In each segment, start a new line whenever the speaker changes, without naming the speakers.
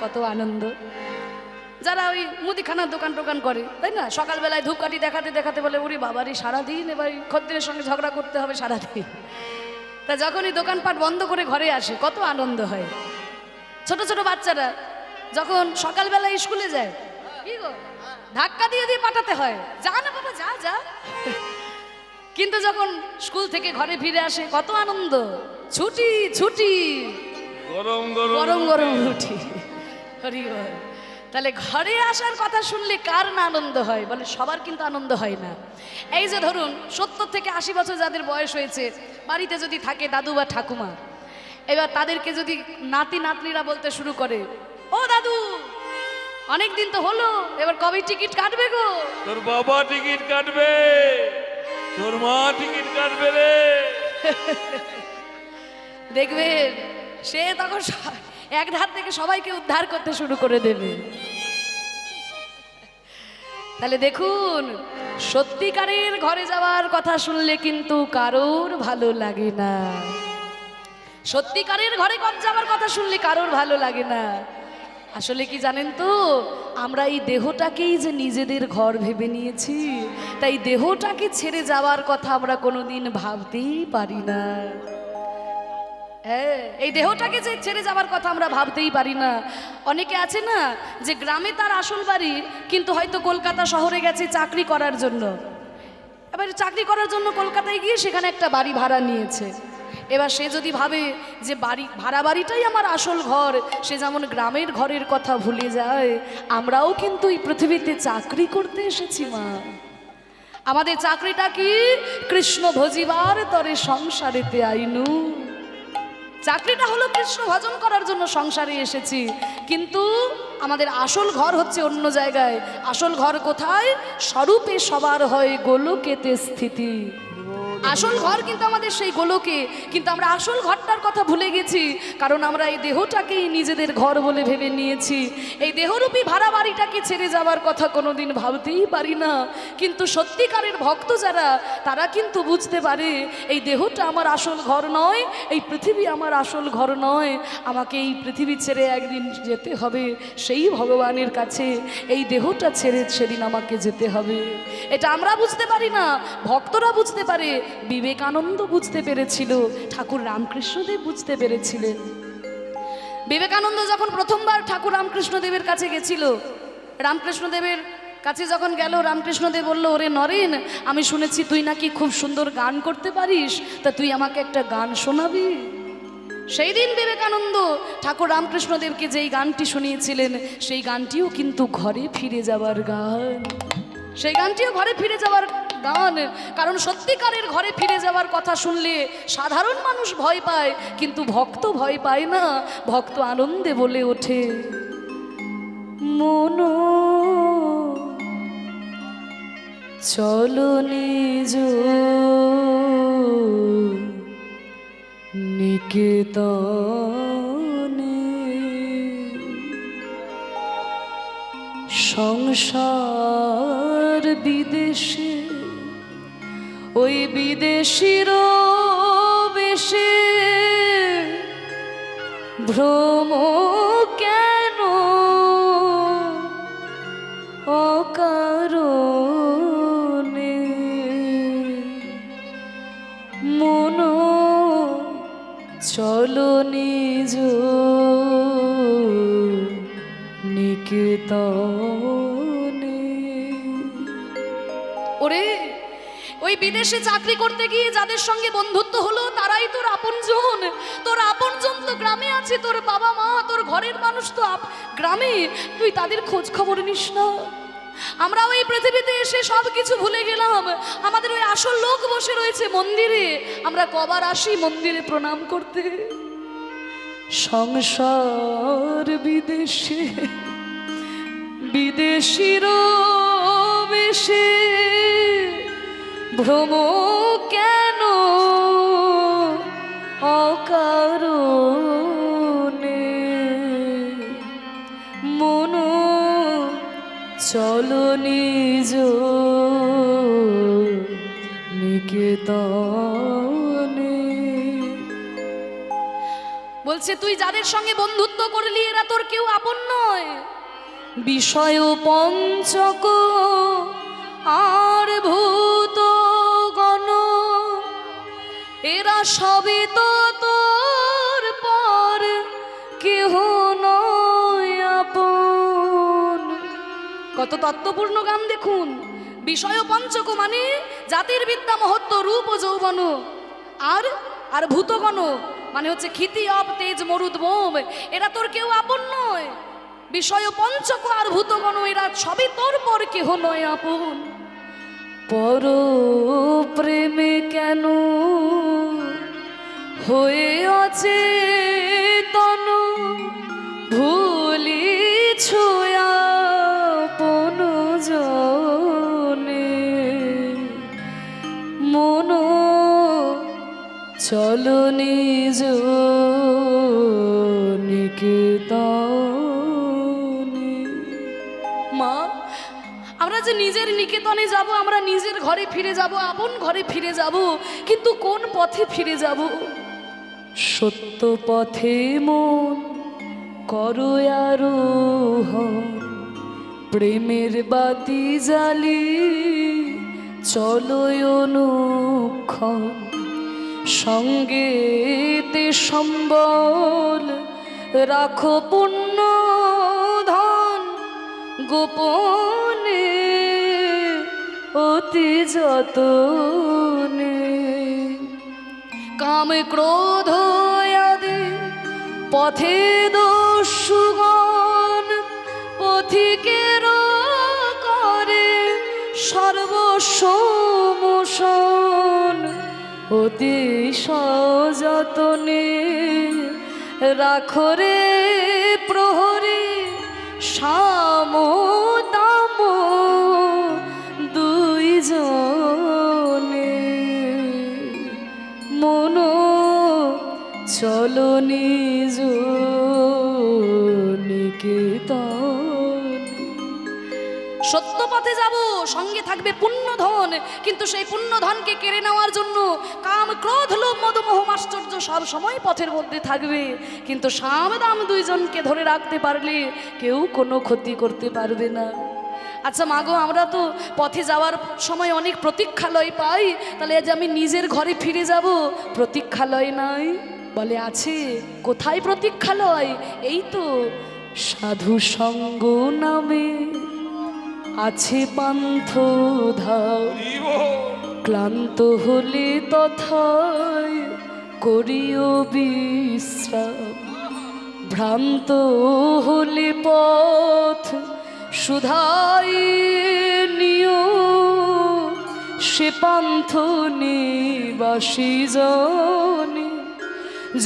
কত আনন্দ। যারা ওই মুদিখানার দোকান টোকান করে, তাই না, সকালবেলায় ধূপকাঠি দেখাতে দেখাতে বলে ওরে বাবারই সারাদিন এবার খদ্দেরের সঙ্গে ঝগড়া করতে হবে সারাদিন। তা যখনই দোকানপাট বন্ধ করে ঘরে আসে কত আনন্দ হয়। ছোট ছোট বাচ্চারা যখন সকালবেলায় স্কুলে যায়, কি গো, ধাক্কা দিয়ে দিয়ে পাঠাতে হয়, যা না বাবা যা যা। কিন্তু যখন স্কুল থেকে ঘরে ফিরে আসে কত আনন্দ, ছুটি ছুটি,
গরম গরম
গরম গরম রুটি। হরি বল। তাহলে ঘরে আসার কথা শুনলে কার না আনন্দ হয়? বলে সবার কিন্তু আনন্দ হয় না। এই যে ধরুন 70 থেকে 80 বছর যাদের বয়স হয়েছে, বাড়িতে যদি থাকে দাদু বা ঠাকুমা, এবার তাদেরকে যদি নাতি নাতনিরা বলতে শুরু করে, ও দাদু অনেক দিন তো হলো, এবার কবে টিকিট কাটবে গো?
তোর বাবা টিকিট কাটবে, তোর মা টিকিট কাটবে রে।
দেখবেন সে তখন এক ধার থেকে সবাইকে উদ্ধার করতে শুরু করে দেবে। তাহলে দেখুন, সত্যিকারের ঘরে যাওয়ার কথা শুনলে কিন্তু কারোর ভালো লাগে না। সত্যিকারের ঘরে যাওয়ার কথা শুনলে কারোর ভালো লাগে না। আসলে কি জানেন তো, আমরা এই দেহটাকেই যে নিজেদের ঘর ভেবে নিয়েছি, তাই দেহটাকে ছেড়ে যাওয়ার কথা আমরা কোনোদিন ভাবতেই পারি না। হ্যাঁ, এই দেহটাকে যে ছেড়ে যাওয়ার কথা আমরা ভাবতেই পারি না। অনেকে আছে না যে গ্রামে তার আসল বাড়ি, কিন্তু হয়তো কলকাতা শহরে গেছে চাকরি করার জন্য। এবার চাকরি করার জন্য কলকাতায় গিয়ে সেখানে একটা বাড়ি ভাড়া নিয়েছে। এবার সে যদি ভাবে যে ভাড়া বাড়িটাই আমার আসল ঘর, সে যেমন গ্রামের ঘরের কথা ভুলে যায়। আমরাও কিন্তু এই পৃথিবীতে চাকরি করতে এসেছি মা। আমাদের চাকরিটা কি? কৃষ্ণ ভজিবার তরে সংসারেতে আইনু। চাকরিটা হলো কৃষ্ণ ভজন করার জন্য সংসারে এসেছি, কিন্তু আমাদের আসল ঘর হচ্ছে অন্য জায়গায়। আসল ঘর কোথায়? স্বরূপে সবার হয় গোলকেতে স্থিতি। আসল ঘর কিন্তু আমাদের সেই গোলকে, কিন্তু আমরা আসল ঘরটার কথা ভুলে গেছি, কারণ আমরা এই দেহটাকেই নিজেদের ঘর বলে ভেবে নিয়েছি। এই দেহরূপী ভাড়া বাড়িটাকে ছেড়ে যাওয়ার কথা কোনোদিন ভাবতেই পারি না। কিন্তু সত্যিকারের ভক্ত যারা, তারা কিন্তু বুঝতে পারে এই দেহটা আমার আসল ঘর নয়, এই পৃথিবী আমার আসল ঘর নয়। আমাকে এই পৃথিবী ছেড়ে একদিন যেতে হবে সেই ভগবানের কাছে। এই দেহটা ছেড়ে সেদিন আমাকে যেতে হবে। এটা আমরা বুঝতে পারি না, ভক্তরা বুঝতে পারে। বিবেকানন্দ বুঝতে পেরেছিল, ঠাকুর রামকৃষ্ণদেব বুঝতে পেরেছিলেন। বিবেকানন্দ যখন প্রথমবার ঠাকুর রামকৃষ্ণদেবের কাছে গেছিল, রামকৃষ্ণদেবের কাছে যখন গেল, রামকৃষ্ণদেব বলল, ওরে নরেন, আমি শুনেছি তুই নাকি খুব সুন্দর গান করতে পারিস, তা তুই আমাকে একটা গান শোনাবি? সেই দিন বিবেকানন্দ ঠাকুর রামকৃষ্ণদেবকে যেই গানটি শুনিয়েছিলেন, সেই গানটিও কিন্তু ঘরে ফিরে যাওয়ার গান। সেই গানটিও ঘরে ফিরে যাওয়ার গান। কারণ সত্যিকারের ঘরে ফিরে যাওয়ার কথা শুনলে সাধারণ মানুষ ভয় পায়, কিন্তু ভক্ত ভয় পায় না। ভক্ত আনন্দে বলে ওঠে, মনো চলো নিজ নিকেতনে, সংসার বিদেশে ওই বিদেশির বেশে ভ্রম কেন অকারণে, মন চলো নিজ নিকেতনে। ওরে, ওই বিদেশে চাকরি করতে গিয়ে যাদের সঙ্গে বন্ধুত্ব হলো তারাই তোর আপনজন। তোর আপনজন তো গ্রামে আছে, তোর বাবা মা, তোর ঘরের মানুষ তো গ্রামে। তুই তাদের খোঁজ খবর নিস না? আমরা ওই পৃথিবীতে এসে সব কিছু ভুলে গেলাম। আমাদের ওই আসল লোক বসে রয়েছে মন্দিরে। আমরা কবার আসি মন্দিরে প্রণাম করতে? সংসার বিদেশে বিদেশির বেশে ভ্রম কেন অকারণে, মন চলো নিজ নিকেতনে। বলছে তুই যাদের সঙ্গে বন্ধুত্ব করলি এরা তোর কেউ আপন বিষয় পঞ্চক আর ভূত গণ, এরা সবই তো তোর পর, কেহ নয় আপন। কত তত্ত্বপূর্ণ গান দেখুন। বিষয় পঞ্চক মানে জাতির বিদ্যা, মহত্ব, রূপ ও যৌবন। আর আর ভূতগণ মানে হচ্ছে ক্ষিতি, অপ, তেজ, মরুদ, বোম, এরা তোর কেউ আপন নয়। বিষয় পঞ্চক আর ভূতগণ এরা সবই তোর পর, কেহ নয় আপন। পর প্রেমে কেন হয়ে অচেতন, ভুলিছ আপন জনে। মন চলো নিজ নিকেতনে। মা, আমরা যে নিজের নিকেতনে যাব, আমরা নিজের ঘরে ফিরে যাব, আপন ঘরে ফিরে যাব, কিন্তু কোন পথে ফিরে যাব? সত্য পথে মন করো আরোহণ, প্রেমের বাতি জ্বালি চলো অনুক্ষণ। সঙ্গেতে সম্বল রাখো পুণ্য ধন, গোপনে অতি যতনে। কাম ক্রোধ আদি পথে দস্যুগণ, পথিকের করে সর্বসমোষণ। অতি সযতনে রাখো রে প্রহরী, সাম দাম দুই জনে। মন চলো নিজ নিকেতনে। সত্য পথে যাব, সঙ্গে থাকবে পুণ্যধন, কিন্তু সেই পুণ্যধনকে কেড়ে নেওয়ার জন্য কাম, ক্রোধ, লোভ, মদ, মোহ, আশ্চর্য সব সময় পথের মধ্যে থাকবে। কিন্তু সাম দাম দুইজনকে ধরে রাখতে পারলে কেউ কোনো ক্ষতি করতে পারবে না। আচ্ছা মাগো, আমরা তো পথে যাওয়ার সময় অনেক প্রতীক্ষালয় পাই, তাহলে আজ আমি নিজের ঘরে ফিরে যাব, প্রতীক্ষালয় নাই? বলে আছে। কোথায় প্রতীক্ষালয়? এই তো সাধু সঙ্গ নামে আছে পান্থ ধাম। ক্লান্ত হলে তথায় করিও বিশ্রাম, ভ্রান্ত হলে পথ শুধাই নিও, সে পান্থ নিবাসী জনে।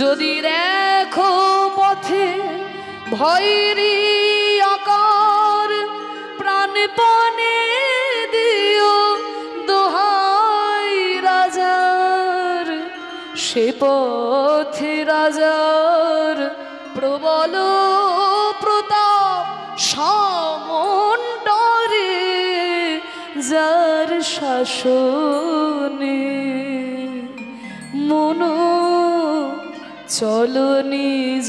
যদি দেখো পথে ভয়েরই আকার, প্রাণপণে দিও দোহাই রাজার। সে পথে রাজার প্রবল প্রতাপ, সমন ডরে যার শাসনে। মন চলো নিজ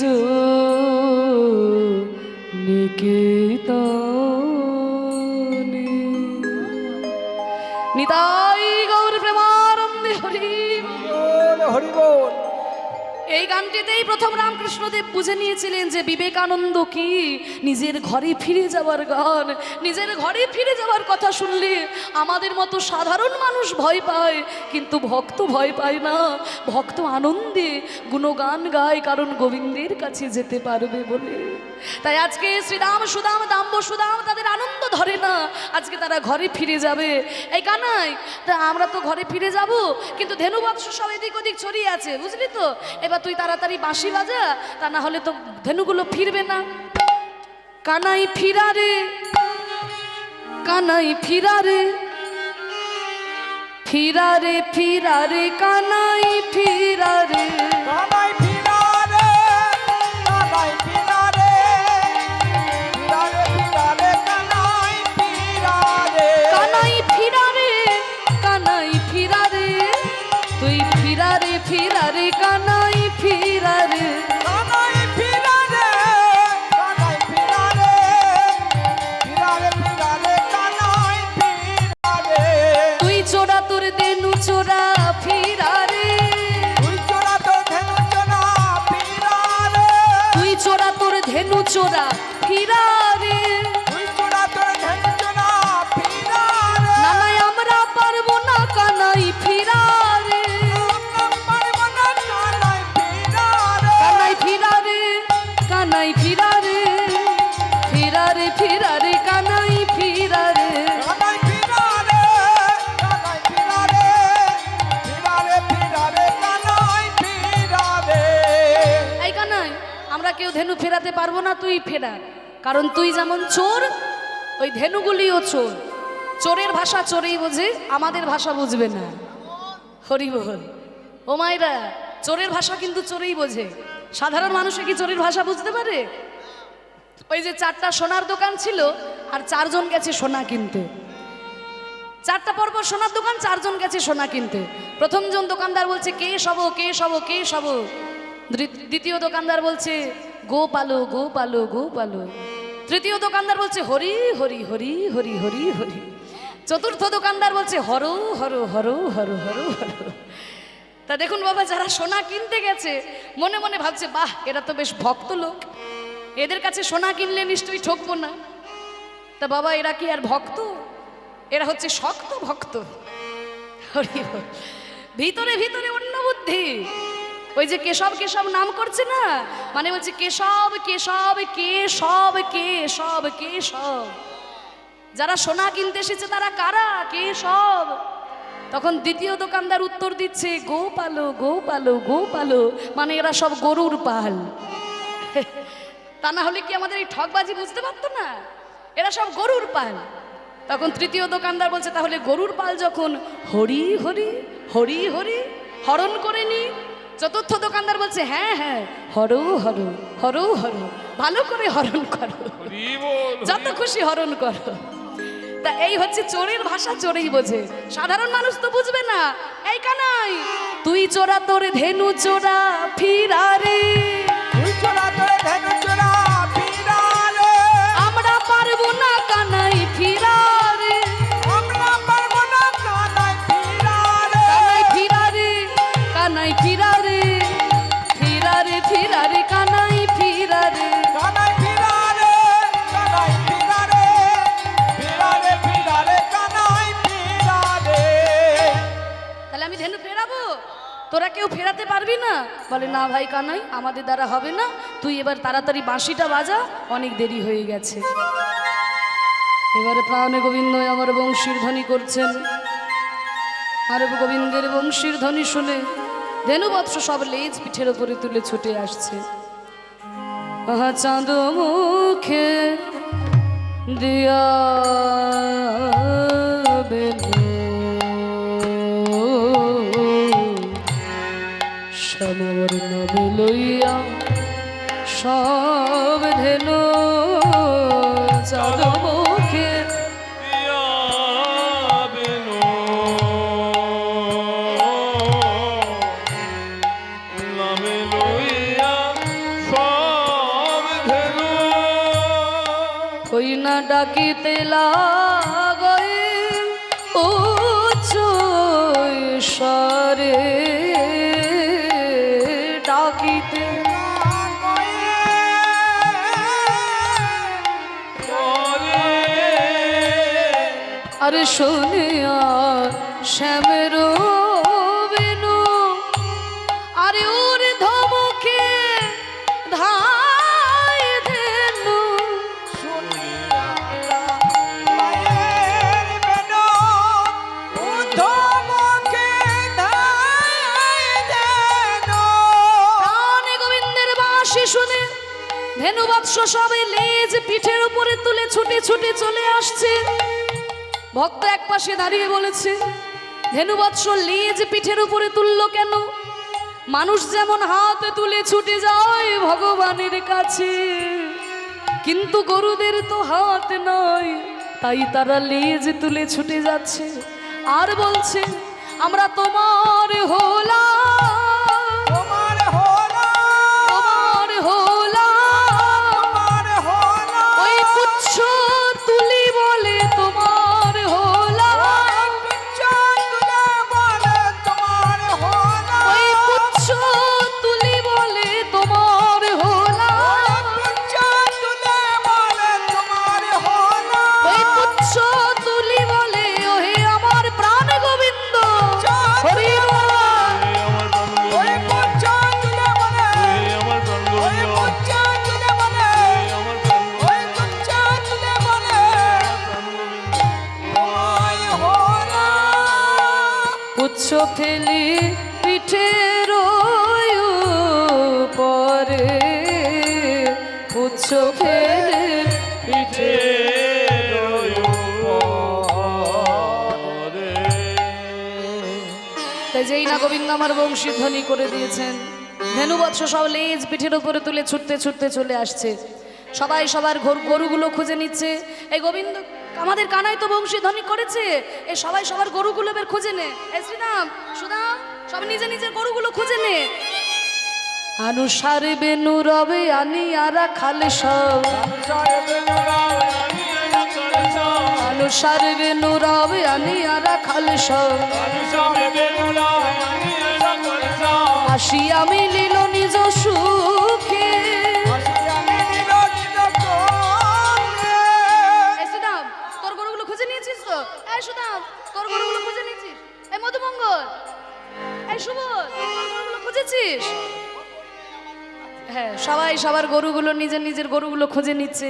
নিকেতনে। নিতাই গৌর প্রেমানন্দে হরি
বল, হরি বল।
এই গানটিতেই প্রথম রামকৃষ্ণদেব বুঝে নিয়েছিলেন যে বিবেকানন্দ কি নিজের ঘরে ফিরে যাওয়ার গান। নিজের ঘরে ফিরে যাওয়ার কথা শুনলে আমাদের মতো সাধারণ মানুষ ভয় পায়, কিন্তু ভক্ত ভয় পায় না। ভক্ত আনন্দে গুণগান গায়, কারণ গোবিন্দের কাছে যেতে পারবে বলে। তাই আজকে শ্রীরাম সুদাম, দাম্ব সুদাম তাদের আনন্দ ধরে না, আজকে তারা ঘরে ফিরে যাবে। এই কানাই, তা আমরা তো ঘরে ফিরে যাব, কিন্তু ধেনুবৎস সব এদিক ওদিক ছড়িয়ে আছে, বুঝলি তো? এবার তুই তাড়াতাড়ি বাঁশি বাজা, তা না হলে তো ধেনুগুলো ফিরবে না। কানাই ফিরা রে, কানাই ফিরা রে, ফিরা রে, ফিরা রে, কানাই ফিরা রে।
কানাই ফিরা রে, কানাই ফিরা রে, ফিরা রে, ফিরা রে, কানাই ফিরা রে।
কানাই ফিরা রে, কানাই ফিরা রে, তুই ফিরা রে, ফিরা রে, কানাই ফিরা রে।
কানাই ফিরা রে, কানাই ফিরা রে,
চোরা ফিরা রে।
তুই চোরা তোর ধেনু চোরা ফিরা রে।
নানাই আমরা পারবো না কানাই ফিরা রে।
আমরা পারবো না কানাই ফিরা রে।
কানাই ফিরা রে, কানাই ফিরা রে, ফিরা রে ফিরা রে কানাই ফিরা রে।
কানাই ফিরা রে, কানাই ফিরা রে, ফিরা রে ফিরা রে কানাই ফিরা রে।
এই কানাই, আমরা কেউ ধেনু ফেরাতে পারবো না, তুই ফেরা। কারণ তুই যেমন চোর, ওই ধেনুগুলিও চোর। চোরের ভাষা চোরেই বোঝে, আমাদের ভাষা বুঝবে না। হরি বল। ও মায়েরা, চোরের ভাষা কিন্তু চোরেই বোঝে। সাধারণ মানুষে কি চোরের ভাষা বুঝতে পারে? ওই যে 4টা সোনার দোকান ছিল, আর 4 জন গেছে সোনা কিনতে। 4টা পরপর সোনার দোকান, 4 জন গেছে সোনা কিনতে। প্রথম জন দোকানদার বলছে কে সব কে সব কে সব। দ্বিতীয় দোকানদার বলছে গো পালো গো পালো গো পালো। তৃতীয় দোকানদার বলছে হরি হরি হরি হরি হরি হরি। চতুর্থ দোকানদার বলছে হর হর হর হর হর হর। তা দেখুন বাবা, যারা সোনা কিনতে গেছে মনে মনে ভাবছে বাহ, এরা তো বেশ ভক্ত লোক, এদের কাছে সোনা কিনলে নিশ্চয়ই ঠকবো না। তা বাবা, এরা কি আর ভক্ত? এরা হচ্ছে শক্ত ভক্ত। হরি বল। ভিতরে ভিতরে অন্য বুদ্ধি। ওই যে কেশব কেশব নাম করছে না, মানে বলছে কেশব কেশব কেশব কেশব কেশব। যারা সোনা কিনতে এসেছে তারা কারা? কেশব। তখন দ্বিতীয় দোকানদার উত্তর দিচ্ছে গো পালো গো পালো গো পালো, মানে এরা সব গরুর পাল। তা না হলে কি আমাদের এই ঠকবাজি বুঝতে পারতো না? এরা সব গরুর পাল। তখন তৃতীয় দোকানদার বলছে তাহলে গরুর পাল যখন, হরি হরি হরি হরি হরণ করে নি। চতুর্থ দোকানদার বলছে হ্যাঁ হ্যাঁ, হরো হরো হরো হরো, ভালো করে হরণ করো,
হরি বল,
যত খুশি হরণ করো। তা এই হচ্ছে চোরের ভাষা, চোরেই বোঝে, সাধারণ মানুষ তো বুঝবে না। এই কানাই, তুই চোরা তোর ধেনু চোরা ফিরা রে।
তুই চোরা তোর ধেনু চোরা ফিরা রে।
আমরা পারবো না কানাই ফিরা রে।
আমরা পারবো না কানাই ফিরা রে।
কানাই ফিরা রে, কানাই ফিরা রে, ফিরা রে ফিরা রে কানাই ফিরা রে।
কানাই ফিরা রে, কানাই ফিরা রে, ফিরা রে ফিরা রে কানাই ফিরা রে।
তাহলে আমি ধেনু ফেরাবো, তোরা কেউ ফেরাতে পারবি না? বলে না ভাই কানাই, আমাদের দ্বারা হবে না, তুই এবার তাড়াতাড়ি বাঁশিটা বাজা, অনেক দেরি হয়ে গেছে। এবারে প্রাণে গোবিন্দ আমার বংশীর ধ্বনি করছেন। আর গোবিন্দের বংশীর ধ্বনি শুনে ধেনুবৎস সব লেজ পিঠের উপরে তুলে ছুটে আসছে। আহা চাঁদ মুখে দিয়া শ্যামর নামে লইয়া সব ধেনু চাঁদ মুখে।
দিয়া বেনু, নামে লইয়া সব ধেনু।
কই না ডাকিতে লাগই উচ্চ স্বরে, ডাকিতে আরে শুনিয়া শ্যামের বেনু, আরে ওর ধমকে ধাই ধেনু।
মায়ের বেনো উদ্ধমকে ধাই দেনো।
প্রাণে গোবিন্দের বাঁশি শুনে ধেনুবৎস সবে লেজ পিঠের উপরে তুলে ছুটে ছুটে চলে আসছে। ভক্ত এক পাশে দাঁড়িয়ে বলেছে ধেনুবৎস লেজ পিঠের উপরে তুললো কেন? মানুষ যেমন হাত তুলে ছুটে যায় ভগবানের কাছে, কিন্তু গরুদের তো হাত নাই, তাই তারা লেজ তুলে ছুটে যাচ্ছে। আর বলছে আমরা তোমার হলা,
তোমার হলো,
তোমার হলা।
তোমার হলো,
ওই পুচ্ছ তুলি বলে তোমার হলা,
তুচ্ছ তুলে বলে তোমার হলো,
ওই পুচ্ছ তুলি বলে তোমার হলা।
তুচ্ছ তুলে
পুচ্ছ ফেলি পিঠের পরে পুচ্ছ ফেলে
পিঠে
তাই যেই না গোবিন্দ আমার বংশী ধ্বনি করে দিয়েছেন, ধেনুবৎস সব লেজ পিঠের উপরে তুলে ছুটতে ছুটতে চলে আসছে। সবাই সবার গরুগুলো খুঁজে নিচ্ছে। এই গোবিন্দ আমাদের কানাই তো বংশী ধ্বনি করেছে, এই সবাই সবার গরুগুলো বের খুঁজে নে। এই শ্রীরাম সুদাম সব নিজে নিজের গরুগুলো খুঁজে নে। আনুসারে বেনু রবে আনিয়ারা খালে সব, আনুসারে বেনু রবে আনিয়ারা খালে সব, আসিয়া মিলিল নিজ সুখে। এই সুদাম তোর গরুগুলো খুঁজে নিয়েছিস তো? এই সুদাম তোর গরুগুলো খুঁজে নিয়েছিস? এই মধুমঙ্গল, এই শুভ তোর গরুগুলো খুঁজেছিস? হ্যাঁ, সবাই সবার গরুগুলো নিজের নিজের গরুগুলো খুঁজে নিচ্ছে।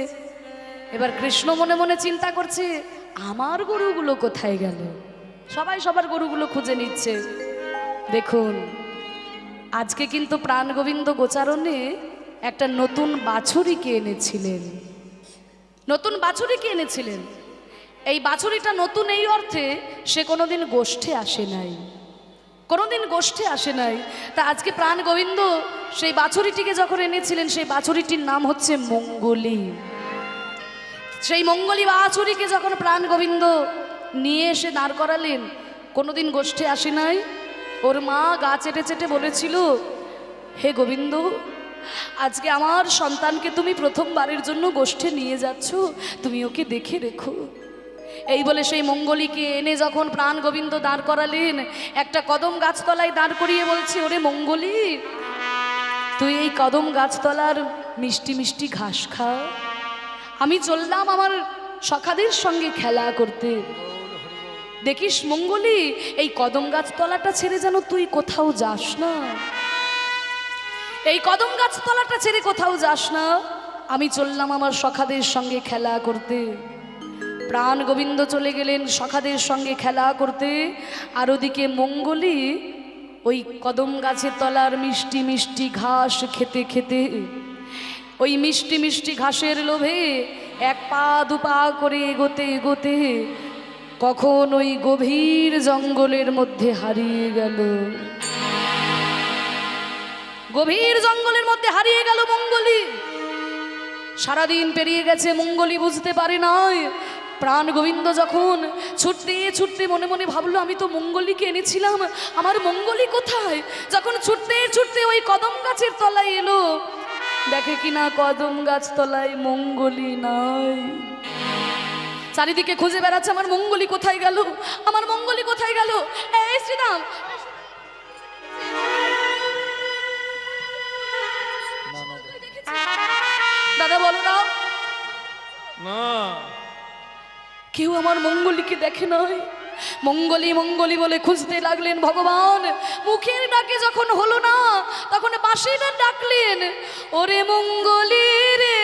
এবার কৃষ্ণ মনে মনে চিন্তা করছে, আমার গরুগুলো কোথায় গেল? সবাই সবার গরুগুলো খুঁজে নিচ্ছে। দেখুন, আজকে কিন্তু প্রাণ গোবিন্দ গোচারণে একটা নতুন বাছুরিকে এনেছিলেন, নতুন বাছুরিকে এনেছিলেন। এই বাছুরিটা নতুন এই অর্থে সে কোনোদিন গোষ্ঠে আসে নাই, কোনোদিন গোষ্ঠে আসে নাই। তা আজকে প্রাণ গোবিন্দ সেই বাছুরিটিকে যখন এনেছিলেন, সেই বাছুরিটির নাম হচ্ছে মঙ্গলী। সেই মঙ্গলী বাছুরিকে যখন প্রাণ গোবিন্দ নিয়ে এসে দাঁড় করালেন, কোনোদিন গোষ্ঠে আসে নাই। ওর মা গা চেটে চেটে বলেছিল, হে গোবিন্দ, আজকে আমার সন্তানকে তুমি প্রথমবারের জন্য গোষ্ঠে নিয়ে যাচ্ছ, তুমি ওকে দেখে রেখো। এই বলে সেই মঙ্গলীকে এনে যখন প্রাণ গোবিন্দ দাঁড় করালেন, একটা কদম গাছতলায় দাঁড় করিয়ে বলছে, ওরে মঙ্গলী, তুই এই কদম গাছতলার মিষ্টি মিষ্টি ঘাস খা। আমি চললাম আমার সখাদের সঙ্গে খেলা করতে। দেখিস মঙ্গলী, এই কদম গাছতলাটা ছেড়ে যেন তুই কোথাও যাস না, এই কদম গাছতলাটা ছেড়ে কোথাও যাস না। আমি চললাম আমার সখাদের সঙ্গে খেলা করতে। প্রাণ গোবিন্দ চলে গেলেন সখাদের সঙ্গে খেলা করতে, আর ওদিকে মঙ্গলী ওই কদম গাছের তলার মিষ্টি মিষ্টি ঘাস খেতে খেতে, ওই মিষ্টি মিষ্টি ঘাসের লোভে এক পা দুপা করে এগোতে এগোতে কখন ওই গভীর জঙ্গলের মধ্যে হারিয়ে গেল। গভীর জঙ্গলের মধ্যে হারিয়ে গেল মঙ্গলী। সারাদিন পেরিয়ে গেছে, মঙ্গলী বুঝতে পারে নাই। প্রাণ গোবিন্দ যখন ছুটতে ছুটতে মনে মনে ভাবলো, আমি তো মঙ্গলীকে এনেছিলাম, আমার মঙ্গলী কোথায়? যখন ছুটতে ছুটতে ওই কদম গাছের তলায় এলো, দেখে কিনা কদম গাছ তলায় মঙ্গলী নাই। চারিদিকে খুঁজে বেড়াচ্ছে, আমার মঙ্গলী কোথায় গেল, আমার মঙ্গলী কোথায় গেল? এই শ্রীরাম, দাদা বলো না,
না
কেউ আমার মঙ্গলীকে দেখে নাই। মঙ্গলী মঙ্গলী বলে খুঁজতে লাগলেন ভগবান। মুখের ডাকে যখন হলো না, তখন বাঁশিটা ডাকলেন, ওরে মঙ্গলী রে।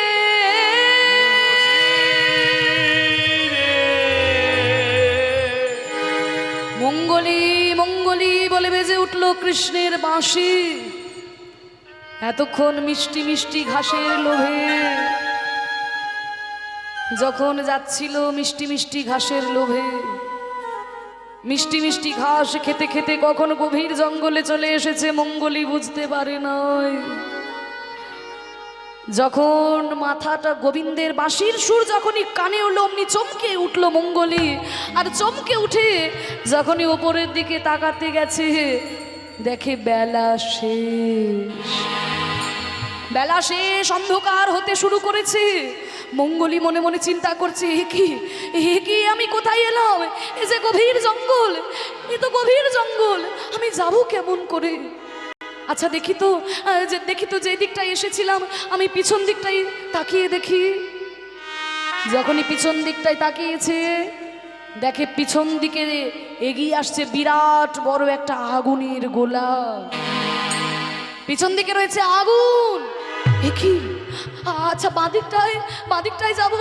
মঙ্গলী মঙ্গলী বলে বেজে উঠল কৃষ্ণের বাঁশি। এতক্ষণ মিষ্টি মিষ্টি ঘাসের লোভে যখন যাচ্ছিল, মিষ্টি মিষ্টি ঘাসের লোভে, মিষ্টি মিষ্টি ঘাস খেতে খেতে কখন গভীর জঙ্গলে চলে এসেছে, মঙ্গলী বুঝতে পারে নাই। যখন মাথাটা গোবিন্দের বাঁশির সুর যখনই কানে উঠলো, অমনি চমকে উঠলো মঙ্গলী। আর চমকে উঠে যখনই ওপরের দিকে তাকাতে গেছে, দেখে বেলা শেষ। বেলা শেষ, অন্ধকার হতে শুরু করেছে। মঙ্গলী মনে মনে চিন্তা করছে, এ কি আমি কোথায় এলাম? এ যে গভীর জঙ্গল, এ তো গভীর জঙ্গল, আমি যাব কেমন করে? আচ্ছা দেখি তো যে দিকটায় এসেছিলাম, আমি পিছন দিকটাই তাকিয়ে দেখি। যখনই পিছন দিকটায় তাকিয়েছে, দেখে পিছন দিকে এগিয়ে আসছে বিরাট বড় একটা আগুনের গোলা। পিছন দিকে রয়েছে আগুন। এ কি? আচ্ছা বাঁদিকটায় যাব।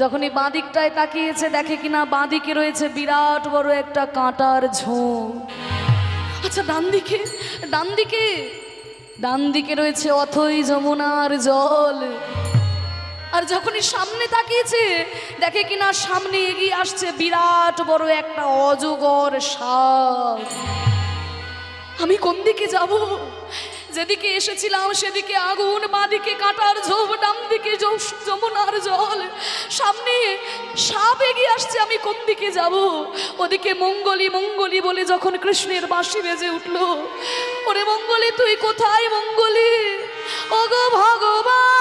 যখনই বাঁ দিকটায় তাকিয়েছে দেখে কিনা বাঁ দিকে রয়েছে বিরাট বড় একটা কাঁটার ঝোপ। আচ্ছা ডান দিকে রয়েছে অথই যমুনার জল। আর যখনই সামনে তাকিয়েছে দেখে কিনা সামনে এগিয়ে আসছে বিরাট বড় একটা অজগর সাপ। আমি কোন দিকে যাব? যেদিকে এসেছিলাম সেদিকে আগুন, বাঁদিকে কাঁটার ঝোপ, ডান দিকে যমুনার জল, সামনে সাপ এগিয়ে আসছে। আমি কোন দিকে যাব? ওদিকে মঙ্গলি মঙ্গলি বলে যখন কৃষ্ণের বাঁশি বেজে উঠল, ওরে মঙ্গলি তুই কোথায় মঙ্গলি? ওগো ভগবান,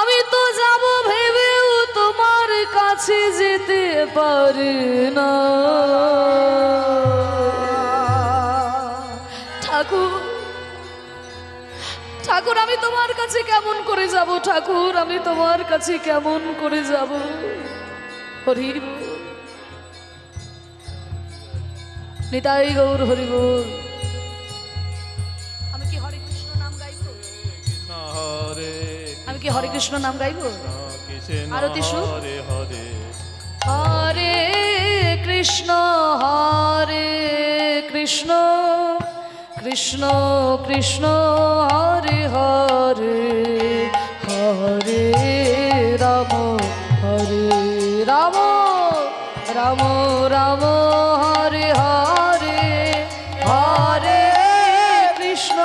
আমি তো যাব ভেবেও তোমার কাছে যেতে পারি না। ঠাকুর আমি তোমার কাছে কেমন করে যাব? ঠাকুর আমি তোমার কাছে কেমন করে যাব? হরি বল, নিতাই গৌর হরি বল। আমি কি হরে কৃষ্ণ নাম গাইবো? আমি কি হরে কৃষ্ণ নাম গাইবো? আরতি সুর।
হরে হরে
হরে কৃষ্ণ কৃষ্ণ কৃষ্ণ হরে হরে, হরে রাম রাম রাম হরে হরে, হরে কৃষ্ণ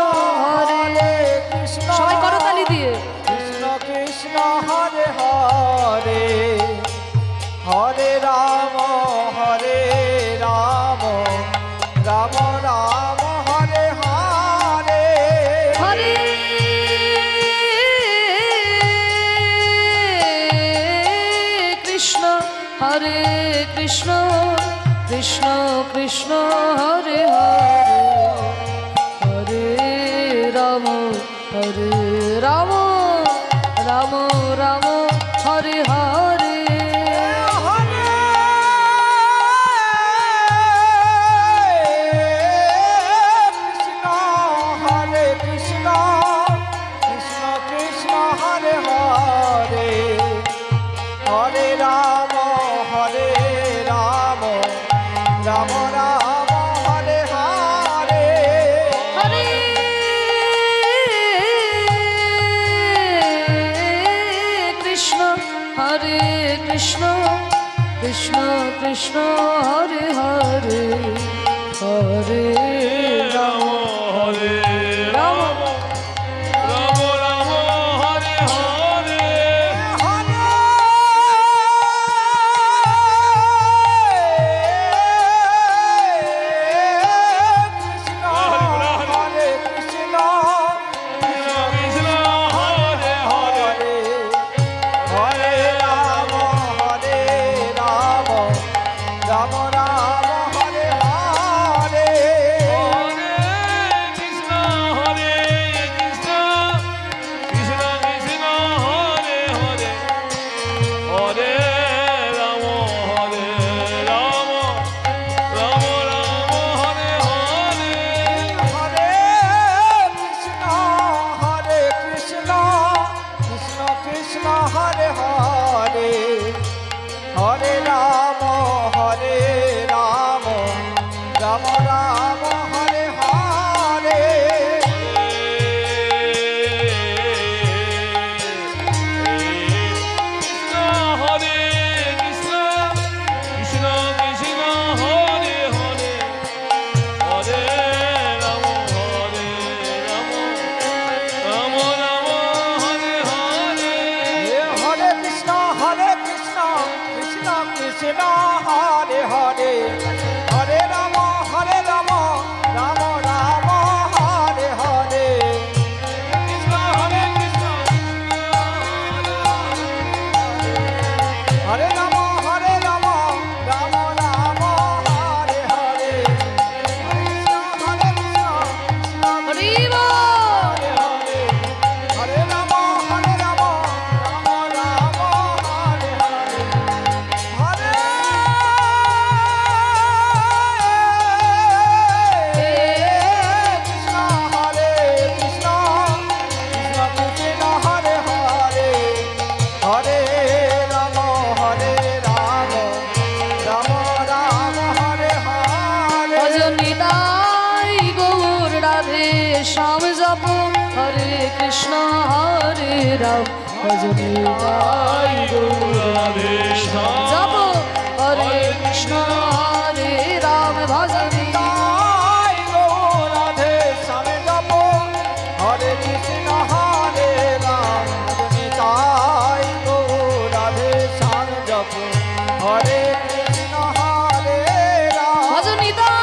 কৃষ্ণ
সবাই করতালি দিয়ে
কৃষ্ণ কৃষ্ণ হরে হরে, হরে রাম রাম রাম হরে হরে,
হরে কৃষ্ণ কৃষ্ণ কৃষ্ণ কৃষ্ণ হরে হরে, হরে রাম রাম রাম রাম হরে হরে।
কৃষ্ণ কৃষ্ণ কৃষ্ণ হরে হরে, হরে রাম রাম রাম হরে হরে,
হরে কৃষ্ণ কৃষ্ণ কৃষ্ণ হরে হরে, হরে
রাম হরে রাম রাম রাম হরে হরে কৃষ্ণ হরে হরে
হরে রাম রাম রাম হরে হরে,
রাধে শ্যাম জপ হরে কৃষ্ণ হরে রাম ভজন নিতাই গৌর
রাধে শ্যাম
জপ হরে কৃষ্ণ হরে রাম ভজন
নিতাই গৌর রাধে শ্যাম জপ হরে কৃষ্ণ হরে রাম নিতাই গৌর রাধে শ্যাম জপ হরে কৃষ্ণ হরে রাম
ভজন নিতাই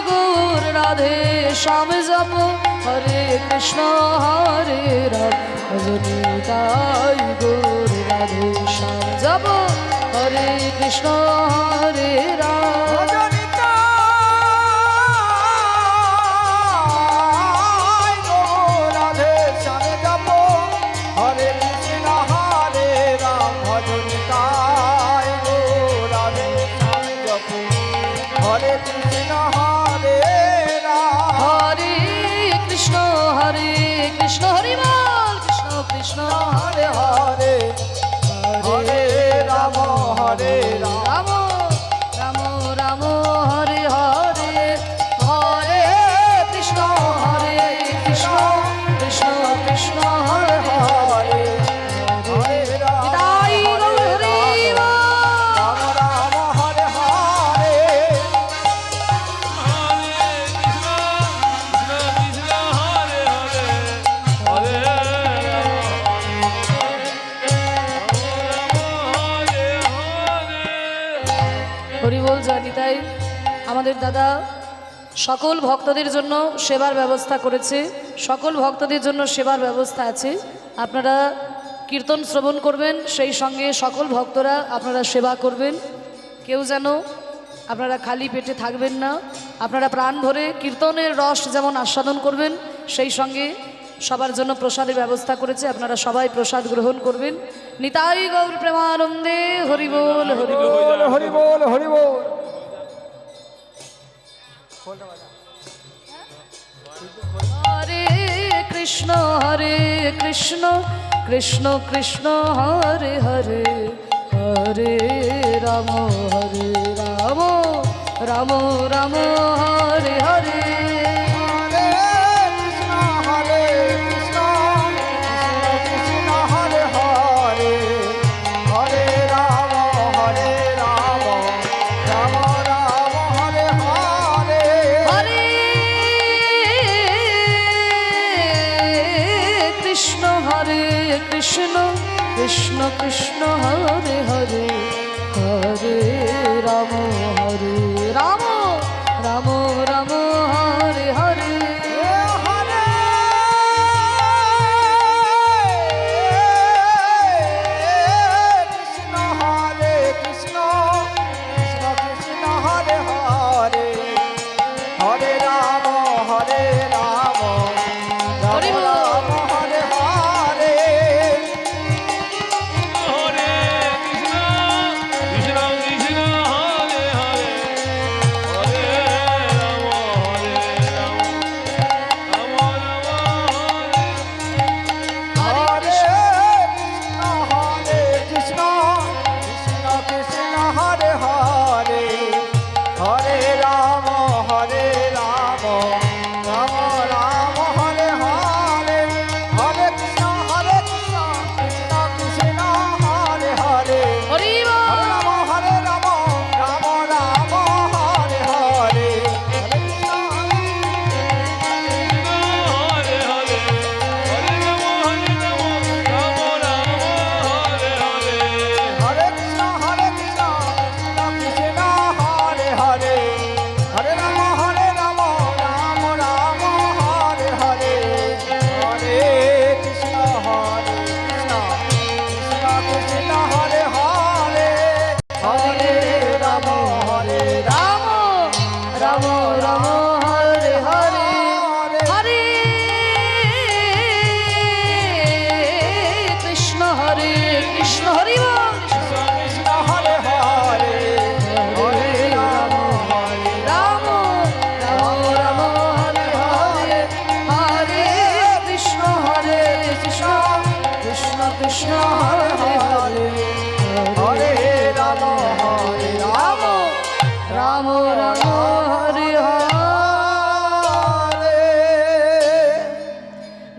গৌর রাধে শ্যাম জপ হরে কৃষ্ণ হরে রাম ভজন নিতাই গৌর রাধে শ্যাম জপ হরে কৃষ্ণ হরে রাম
ভজন নিতাই গৌর রাধে শ্যাম জপ হরে কৃষ্ণ হরে রাম ভজন নিতাই গৌর রাধে শ্যাম জপ হরে কৃষ্ণ হরে রাম
হরে কৃষ্ণ হরে কৃষ্ণ হরি বল কৃষ্ণ কৃষ্ণ
হরে হরে হরে রাম হরে রাম
রাম রাম রাম হরে হরে হরে কৃষ্ণ হরে কৃষ্ণ কৃষ্ণ কৃষ্ণ হরে হরে
হরে রাম
নিতাই গৌর হরি বল।
রাম রাম হরে হরে
হরে কৃষ্ণ কৃষ্ণ কৃষ্ণ হরে হরে হরে
হরি বল জয় নিতাই। আমাদের দাদা সকল ভক্তদের জন্য সেবার ব্যবস্থা করেছে, সকল ভক্তদের জন্য সেবার ব্যবস্থা আছে। আপনারা কীর্তন শ্রবণ করবেন, সেই সঙ্গে সকল ভক্তরা আপনারা সেবা করবেন। কেউ যেন আপনারা খালি পেটে থাকবেন না, আপনারা প্রাণ ভরে কীর্তনের রস যেমন আস্বাদন করবেন, সেই সঙ্গে সবার জন্য প্রসাদের ব্যবস্থা করেছে, আপনারা সবাই প্রসাদ গ্রহণ করবেন। নিতাই গৌর প্রেমানন্দে হরি বল হরি বল।
বল হরি বল হরি বল
হরে কৃষ্ণ কৃষ্ণ কৃষ্ণ হরে হরে হরে রাম রাম রাম রাম হরে হরে
হরে কৃষ্ণ হরে কৃষ্ণ কৃষ্ণ কৃষ্ণ হরে হরে হরে রাম রাম রাম হরে হরে
হরে কৃষ্ণ কৃষ্ণ কৃষ্ণ হরে হরে হরে রাম রাম রাম রাম হরে হরে
হরে কৃষ্ণ হরে কৃষ্ণ কৃষ্ণ কৃষ্ণ হরে হরে হরে রাম রাম
হরি বল।
রাম হরে হরে
হরে কৃষ্ণ
রাম রাম হরি হরে।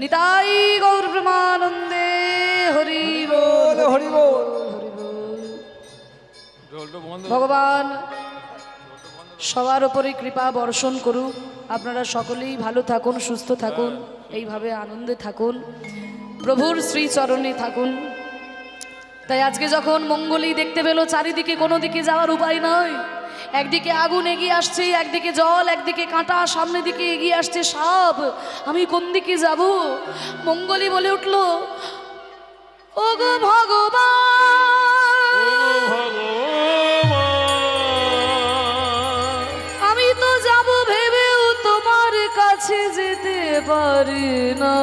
নিতাই গৌর প্রেমানন্দে হরি বল
হরি বল।
ভগবান সবার ওপরে কৃপা বর্ষণ করুক। আপনারা সকলেই ভালো থাকুন, সুস্থ থাকুন, এইভাবে আনন্দে থাকুন, প্রভুর শ্রীচরণে থাকুন। তাই আজকে যখন মঙ্গলই দেখতে পেল চারিদিকে কোনো দিকে যাওয়ার উপায় নয়, একদিকে আগুন এগিয়ে আসছে, একদিকে জল, একদিকে কাঁটা, সামনের দিকে এগিয়ে আসছে সাপ, আমি কোন দিকে যাব? মঙ্গলই বলে উঠল, ওগো ভগবান, আমি তো যাব ভেবেও তোমার কাছে যেতে পারি না।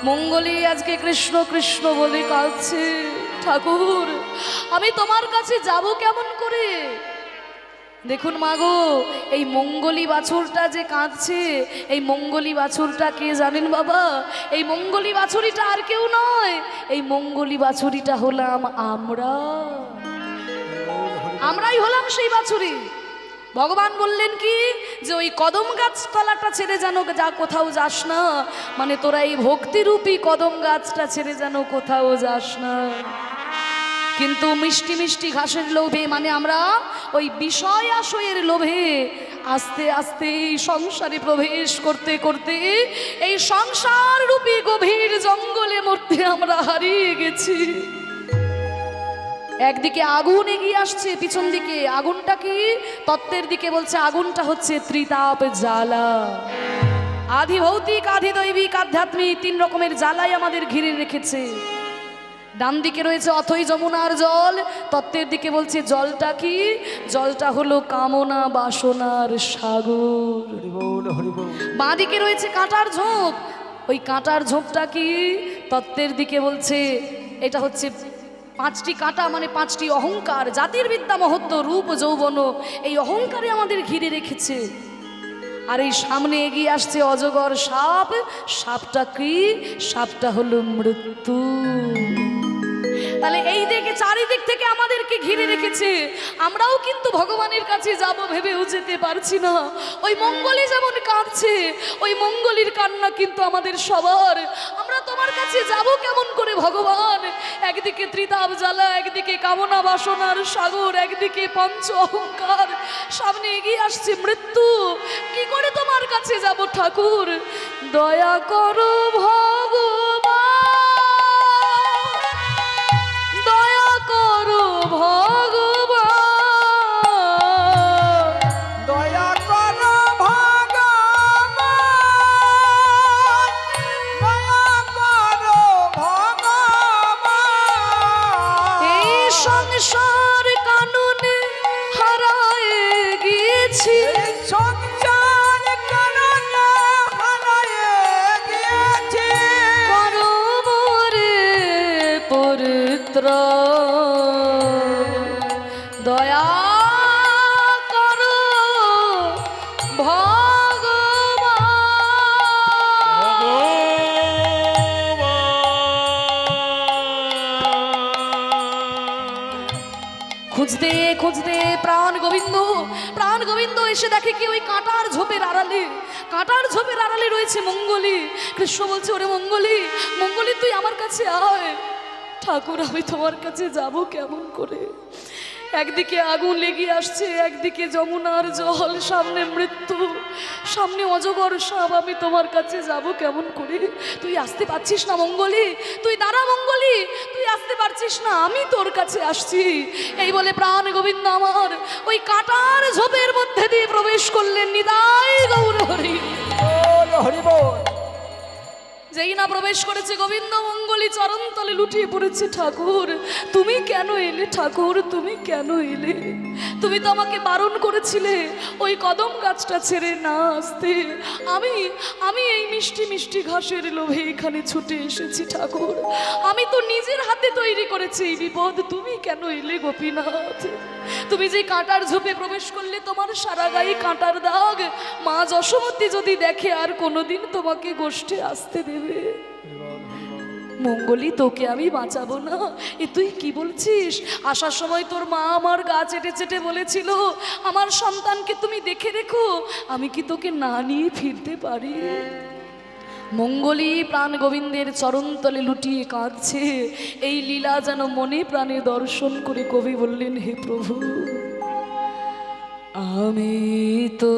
মঙ্গলই আজকে কৃষ্ণ কৃষ্ণ বলে কাঁদছে, ঠাকুর আমি তোমার কাছে যাব কেমন করে? দেখুন মাগো, এই মঙ্গলী বাছুরটা যে কাঁদছে, এই মঙ্গলী বাছুরটা কে জানেন বাবা? এই মঙ্গলী বাছুরিটা আর কেউ নয়, এই মঙ্গলী বাছুরিটা হলাম আমরাই হলাম সেই বাছুরি। ভগবান বললেন কি, যে ওই কদম গাছ তলাটা ছেড়ে যেন যা কোথাও যাস না, মানে তোরা এই ভক্তিরূপী কদম গাছটা ছেড়ে যেন কোথাও যাস না। কিন্তু মিষ্টি মিষ্টি ঘাসের লোভে, মানে আমরা ওই বিষয় আশয়ের লোভে আস্তে আস্তে এই সংসারে প্রবেশ করতে করতে এই সংসার রূপী গভীর জঙ্গলের মধ্যে আমরা হারিয়ে গেছি। একদিকে আগুন এগিয়ে আসছে, পিছন দিকে আগুনটা কি? তত্ত্বের দিকে বলছে আগুনটা হচ্ছে ত্রিতাপ জ্বালা। আধি ভৌতিক, আধি দৈবিক, আধ্যাত্মিক, 3 রকমের জ্বালাই আমাদের ঘিরে রেখেছে। ডান দিকে রয়েছে অথই যমুনার জল, তত্ত্বের দিকে বলছে জলটা কি? জলটা হলো কামনা বাসনার সাগর। বাঁ দিকে রয়েছে কাঁটার ঝোপ, ওই কাঁটার ঝোপটা কি? তত্ত্বের দিকে বলছে এটা হচ্ছে 5টি কাঁটা, মানে 5টি অহংকার, জাতির বিদ্যা মহত্ব রূপ যৌবন, এই অহংকারে আমাদের ঘিরে রেখেছে। আর এই সামনে এগিয়ে আসছে অজগর সাপ। সাপটা কি? সাপটা হলো মৃত্যু। তাহলে এই দিকে চারিদিক থেকে আমাদেরকে ঘিরে রেখেছে, আমরাও কিন্তু ভগবানের কাছে যাব ভেবেও যেতে পারছি না। ওই মঙ্গলী যেমন কাঁদছে, ওই মঙ্গলীর কান্না কিন্তু আমাদের সবার। আমরা তোমার কাছে যাব কেমন করে ভগবান? একদিকে ত্রিতাপ জ্বালা, একদিকে কামনা বাসনার সাগর, একদিকে পঞ্চ অহংকার, সামনে এগিয়ে আসছে মৃত্যু। কি করে তোমার কাছে যাব ঠাকুর? দয়া করো ভগবান, দয়া করো ভগবান,
দয়া করো ভগবান, দয়া করো ভগবান।
এই সংসার কানুনে হারায় গিয়েছি,
এই সংসার কারণে হারিয়ে গিয়েছি।
করো মোরে পরিত্রাণ, দয়া করো ভগবান। খুঁজতে খুঁজতে প্রাণ গোবিন্দ এসে দেখে কি ওই কাঁটার ঝোপের আড়ালে, কাঁটার ঝোপের আড়ালে রয়েছে মঙ্গলী। কৃষ্ণ বলছে, ওরে মঙ্গলী, মঙ্গলী তুই আমার কাছে আয়। ঠাকুর আমি তোমার কাছে যাব কেমন করে? একদিকে আগুন লেগে আসছে, একদিকে যমুনার জল, সামনে মৃত্যু, সামনে অজগর সাপ, আমি তোমার কাছে যাব কেমন করে? তুই আসতে পারছিস না মঙ্গলী? তুই দাঁড়া মঙ্গলী, তুই আসতে পারছিস না, আমি তোর কাছে আসছি। এই বলে প্রাণ গোবিন্দ আমার ওই কাঁটার ঝোপের মধ্যে দিয়ে প্রবেশ করলেন। নিতাই গৌর হরি
বল হরি বল।
যেই না প্রবেশ করেছে গোবিন্দ, মঙ্গলী চরণ তলে লুটিয়ে পড়েছে। ঠাকুর তুমি কেন এলে? ঠাকুর তুমি কেন এলে? তুমি তো আমাকে বারণ করেছিলে ওই কদম গাছটা ছেড়ে না আসতে। আমি এই মিষ্টি মিষ্টি ঘাসের লোভে এখানে ছুটে এসেছি ঠাকুর। আমি তো নিজের হাতে তৈরি করেছি এই বিপদ, তুমি কেন এলে গোপীনাথ? তুমি যে কাঁটার ঝোপে প্রবেশ করলে, তোমার সারা গায়ে কাঁটার দাগ, মা যশোমতী যদি দেখে আর কোনোদিন তোমাকে গোষ্ঠে আসতে দেবে? মঙ্গলি তোকে আমি বাঁচাবো না, এ তুই কি বলছিস? আসার সময় তোর মা আমার গা চেটে চেটে বলেছিল আমার সন্তানকে তুমি দেখে রেখো, আমি কি তোকে না নিয়ে ফিরতে পারি? মঙ্গলি প্রাণ গোবিন্দের চরণতলে লুটিয়ে কাঁদছে। এই লীলা যেন মনে প্রাণে দর্শন করে কবি বললেন, হে প্রভু, আমি তো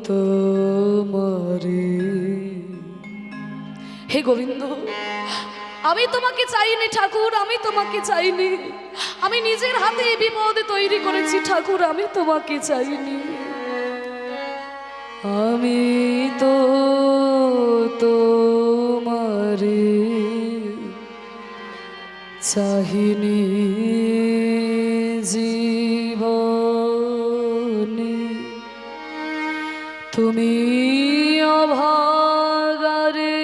তোমারে, হে গোবিন্দ, আমি তোমাকে চাইনি ঠাকুর, আমি তোমাকে চাইনি, আমি নিজের হাতে এই বিপদ তৈরি করেছি ঠাকুর, আমি তোমাকে চাইনি, আমি তো তোমারে চাহিনি জীবনে, তুমি অভাগারে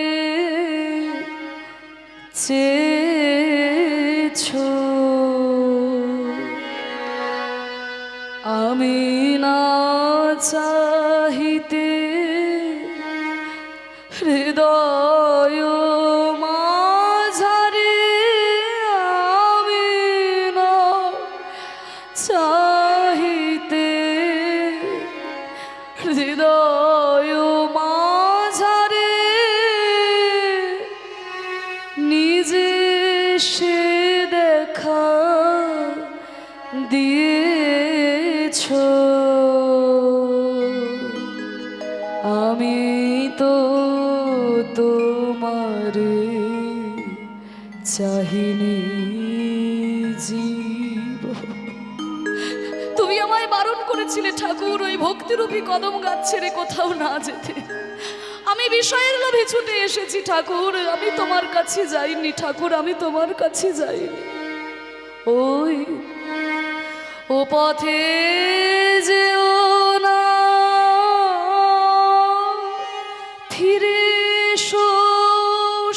চেয়েছো, আমি না চাহিতে হৃদয় মাঝারে, আমি না চাহিতে হৃদয় মাঝারে নিজে সে দেখা দিয়েছ, আমি তো তোমারে চাহিনি জীব। তুমি আমায় বারণ করেছিলে ঠাকুর ওই ভক্তিরূপী কদম গাছ ছেড়ে কোথাও না যেতে, আমি বিষয়ের লোভে ছুটে এসেছি ঠাকুর, আমি তোমার কাছে যাইনি ঠাকুর, আমি তোমার কাছে যাইনি। ওই ও পথে যেও না, ফিরে এসো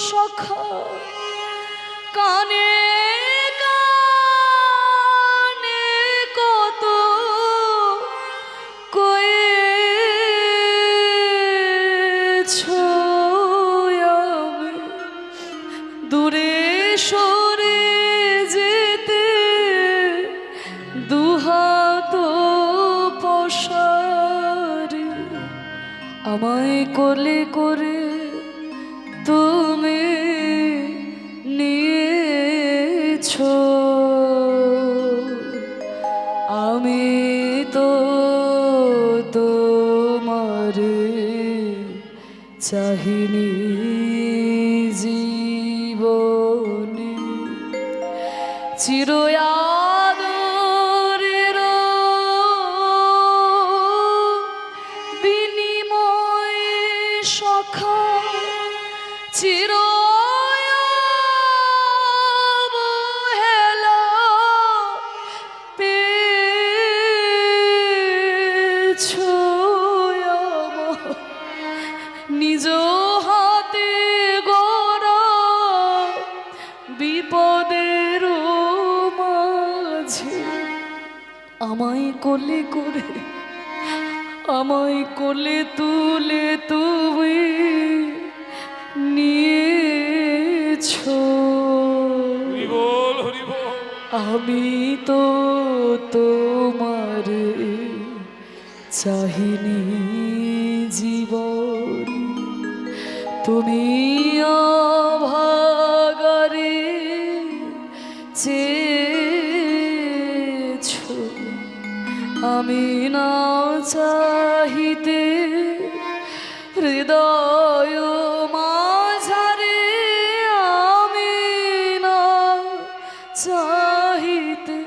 সখা, কানে কানে কত কয়েছো আমি, দূরে সরে যেতে দুহাত পসারে, আমায় কোলে করে তুমি নিয়েছো, আমি তো তোমারে চাহিনি জীবনে, চিরয়াদরের বিনিময়ে সখা, চির অবহেলা পেয়েছো আমার, নিজ হাতে গড়া বিপদের মাঝে আমায় কোলে করে, আমায় কোলে তুলে তুমি নিয়েছো,
হরি বল, হরি বল।
আমি তো তোমারে চাহিনি জীবন, তুমি অভাগারে চেয়েছো, আমি না চাহিতে হৃদয় মাঝারে, আমি না চাহিতে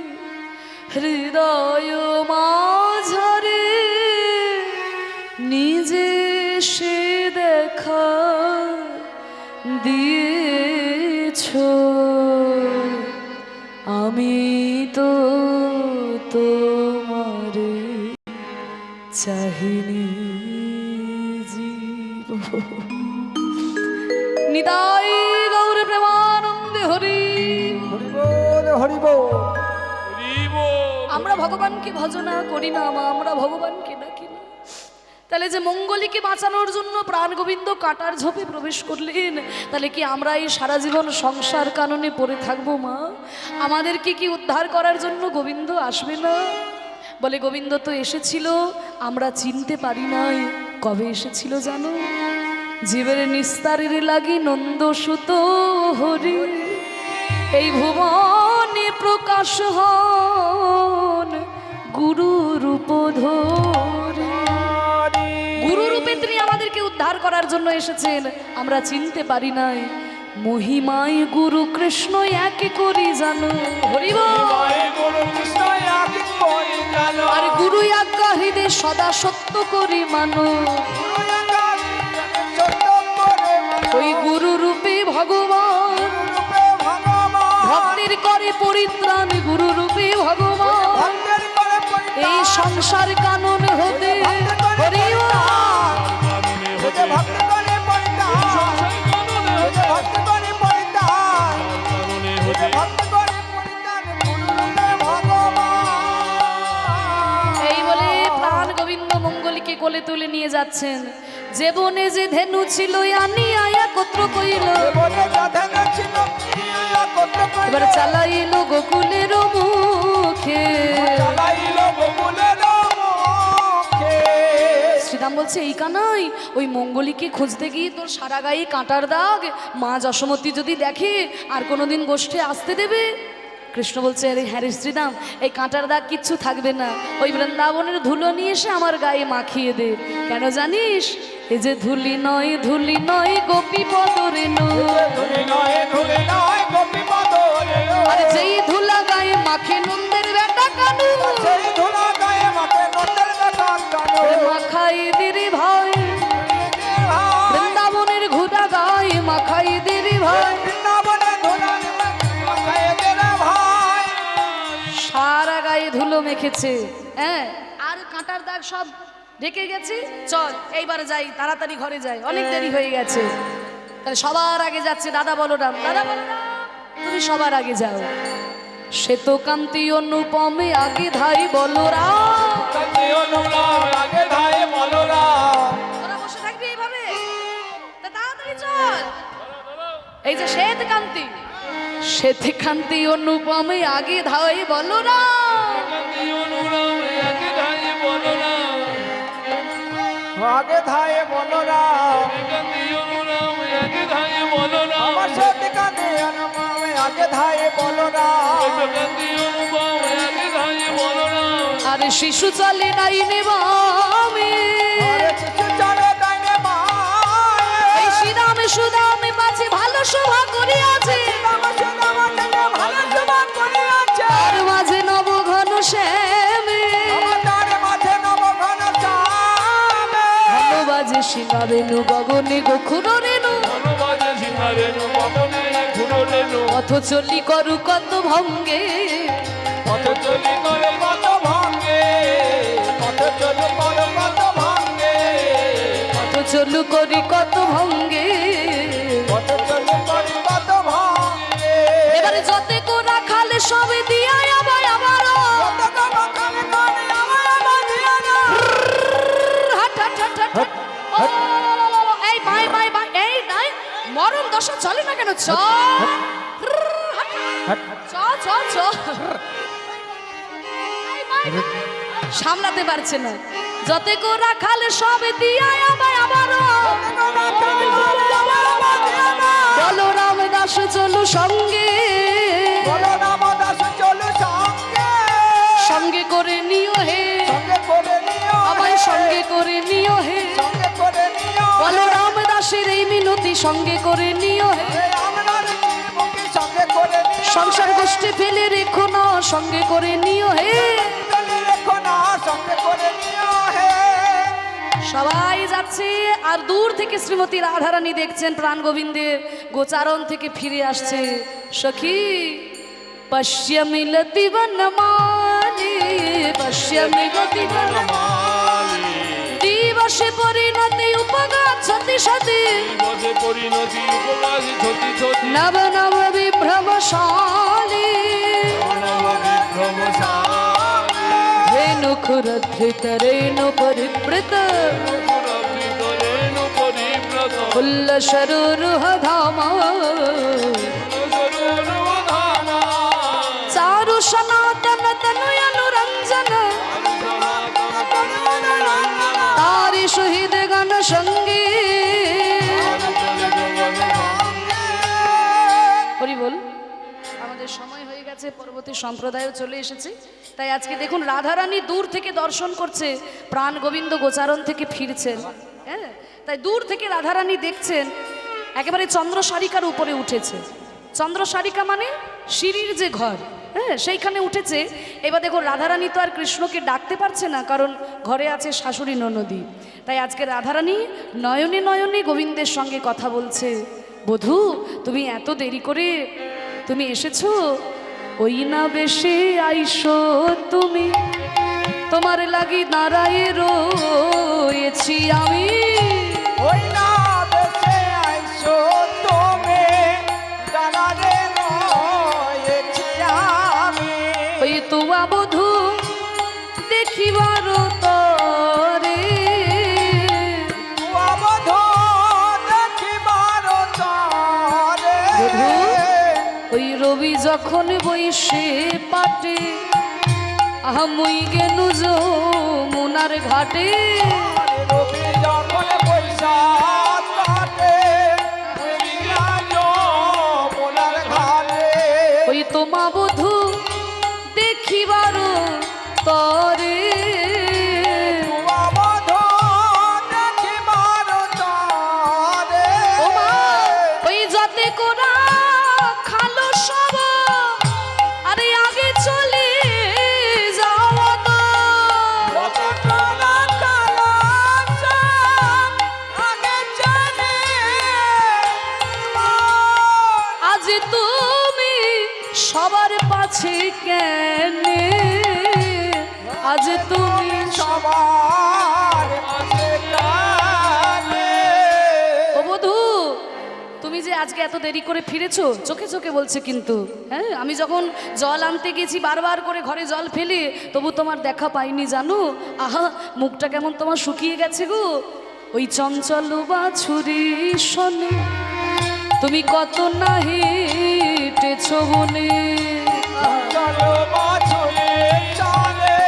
হৃদয় মাঝারে নিজে সে দেখা দিয়েছো, আমি তো তোমারে চাহিনি জীব। নিতাই গৌর প্রেমানন্দে হরি।
হরি বল, হরি বল।
হরি বল।
আমরা ভগবানকে ভজনা করি না মা, আমরা ভগবানকে ডাকি না, তাহলে যে মঙ্গলীকে বাঁচানোর জন্য প্রাণ গোবিন্দ কাটার ঝোপে প্রবেশ করলেন, তাহলে কি আমরা এই সারা জীবন সংসার কাননে পড়ে থাকবো মা? আমাদেরকে কি উদ্ধার করার জন্য গোবিন্দ আসবে না? বলে গোবিন্দ তো এসেছিল, আমরা চিনতে পারি নাই। কবে এসেছিল জানো? জীবের নিস্তারের লাগি নন্দসুত হরি এই ভুবনে প্রকাশ হন গুরু রূপ ধরে। গুরু রূপে তিনি আমাদেরকে উদ্ধার করার জন্য এসেছেন, আমরা চিনতে পারি নাই। মহিমায় গুরু কৃষ্ণ এক করি জানো, হরি বল। আর গুরু আজ্ঞা হৃদে সদা সত্য করি মানো। ওই গুরু রূপে ভগবান ভক্তের করে পরিত্রাণ, গুরু রূপে ভগবান এই সংসার কানন হতে হরি বল। এই বলে প্রাণ গোবিন্দ মঙ্গলীকে কোলে তুলে নিয়ে যাচ্ছেন। যে বনে যে ধেনু ছিল আনিয়া একত্র কইল, এবার চালাইল গোকুলের মুখে। শ্রীরাম বলছে এই কানাই, ওই মঙ্গলীকে খুঁজতে গিয়ে তোর সারা গায়ে কাঁটার দাগ, মা যশোমতী যদি দেখে আর কোনোদিন গোষ্ঠে আসতে দেবে? কৃষ্ণ বলছে আরে হ্যাঁ রে শ্রীরাম, এই কাঁটার দাগ কিচ্ছু থাকবে না, ওই বৃন্দাবনের ধুলো নিয়ে এসে আমার গায়ে মাখিয়ে দে। কেন জানিস? এই যে ধুলি নয় গোপী পদরে আর যেই ধুলা গায়ে মাখে নন্দের বেটা কানু, মাখাই দিরে ভাই বৃন্দাবনের ঘুরা গায়ে মাখাই দিরে ভাই। সারা গায়ে ধুলো মেখেছে, হ্যাঁ, আর কাঁটার দাগ সব ঢেকে গেছে। চল এইবার যাই, তাড়াতাড়ি ঘরে যাই, অনেক দেরি হয়ে গেছে। তাহলে সবার আগে যাচ্ছে দাদা বলরাম। দাদা বলরাম তুমি সবার আগে যাও। শ্বেত কান্তি অনুপমে আগে ধাই বলরাম। তোরা বসে থাকবি এইভাবে? তা তাড়াতাড়ি চল। এই যে শ্বেত কান্তি অনুপমে আগে ধাই বলরাম।
আগে ধায়ে বলরাম, আমার সাথে কানে অনুপমে আগে ধায়ে বলরাম।
আরে শিশু চলে নাই নেবামে, এই শ্রীরামে সুদামে পাছে ভালো শোভা করিয়াছে, তার মাঝে নব ঘন শ্যামে বাজে সিংহারেণু গগনে গোখুর রেণু। পথ চলি করু কত ভঙ্গে, পথ চলু করি কত ভঙ্গে। এবারে যতে কোরা খালে সবে দিয়া আবার এই বাই এই নাই মরণ দশা চলে না কেন? চ সামলাতে পারছে না। যতে কোরা খালে সবে দিয়া আবার বলরাম দাস চলু সঙ্গে, সঙ্গে করে নিও হে, আমায় সঙ্গে করে নিও হে। বলরাম দাসের এই মিনতি সঙ্গে করে নিও হে, সংসার গোষ্ঠী ফেলে রেখো না, সঙ্গে করে নিও হে। সবাই যাচ্ছে আর দূর থেকে শ্রীমতী রাধারানী দেখছেন প্রাণ গোবিন্দের গোচারণ থেকে ফিরে আসছে। সখী পশ্য মিলতি বনমালী, পশ্য মিলতি বনমালী, দিবসে পরিণতি উপগাছতি সতি, নব নব বিভ্রমশালী, ধেনু মুখরদ্ধিতরেণ পরিবৃত উল্লসরুহ ধামা চারু সনাতন তনুয়ানুরঞ্জন তারি শহীদ গণ সঙ্গী হরি বল। আমাদের সময় হয়ে গেছে, পরবর্তী সম্প্রদায়ও চলে এসেছে। তাই আজকে দেখুন রাধারানী দূর থেকে দর্শন করছে, প্রাণ গোবিন্দ গোচারণ থেকে ফিরছেন। হ্যাঁ, তাই দূর থেকে রাধারানী দেখছেন একেবারে চন্দ্রসারিকার উপরে উঠেছে। চন্দ্রসারিকা মানে সিঁড়ির যে ঘর, হ্যাঁ সেইখানে উঠেছে। এবার দেখো রাধারানী তো আর কৃষ্ণকে ডাকতে পারছে না, কারণ ঘরে আছে শাশুড়ি ননদী। তাই আজকে রাধারানী নয়নে নয়নে গোবিন্দের সঙ্গে কথা বলছে। বধূ, তুমি এত দেরি করে তুমি এসেছো, ওই না বেশে আইসো তুমি, তোমার লাগি দাঁড়ায় রয়েছি আমি।
ওই না বেশে আইসো তুমি, দাঁড়ারে রয়েছি আমি।
ওই তুয়া বধূ দেখিবার তরে,
তুয়া বধূ দেখিবার তরে।
বধূ ওই রবি যখন বইসে পাটে, আহামুই গেনু যমুনার ঘাটে।
রবি যখন বৈশাখ কাটে, যমুনার ঘাটে।
ওই তোমা বধূ দেখিবার তরে,
তুয়া বধূ দেখিবার তরে।
ও মা, ওই যাতে কোরা খালো সব, আরে আগে চলে যাওয়া তো।
কতটা কালাসা আগে জানে
আজ তুমি সবার পাছে কেনে, আজ তুমি
সবার মাঝে কানে।
ও বধূ, তুমি যে আজকে এত দেরি করে ফিরেছো, চোখে চোখে বলছে কিন্তু। হ্যাঁ, আমি যখন জল আনতে গেছি বারবার করে ঘরে জল ফেলে, তবু তোমার দেখা পাইনি জানো। আহা, মুখটা কেমন তোমার শুকিয়ে গেছে গো। ওই চঞ্চল বাছুরি শোনে, তুমি কত না হেঁটেছো বনে।
চলো বাছুরে চলে,